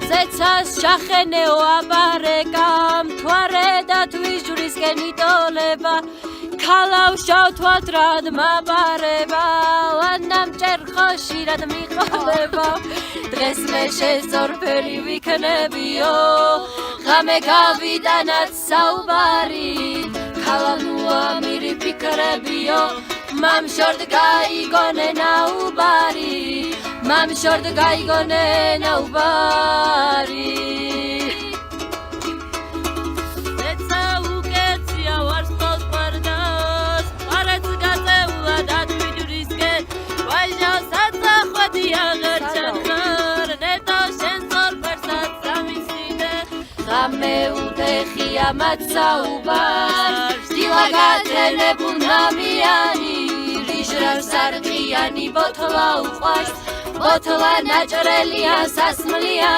ზეცას შახენეო აბარეკა მთვარე და თვისჯვრის გენიტოლება ქალავშავ თვალთრად მაბარება ვანამჭერ ხოშირად მიყოლება დღეს მე შესწორფერი ვიქნებიო ღამე გავიდანაც საუბარი ქალანუა მირი ფიქრებიო მამშორდ გაიგონე ნაუბარი მამშორდ გაიგონე ნაუბარი ზეცა უკეცია ვარსკვლავს პარდას არაც გაწეულა და თვიჯვრისკენ ვაჟავს აწახვედია ღერჩენხარ ნეტო შენ ზორფერსაც სამისინე ღამე უდეხია მათ საუბარს დილა გატრენებულ ნამიანი სარყიანი ბოთლა უყვარს ბოთლა ნაჭრელია სასმლიანი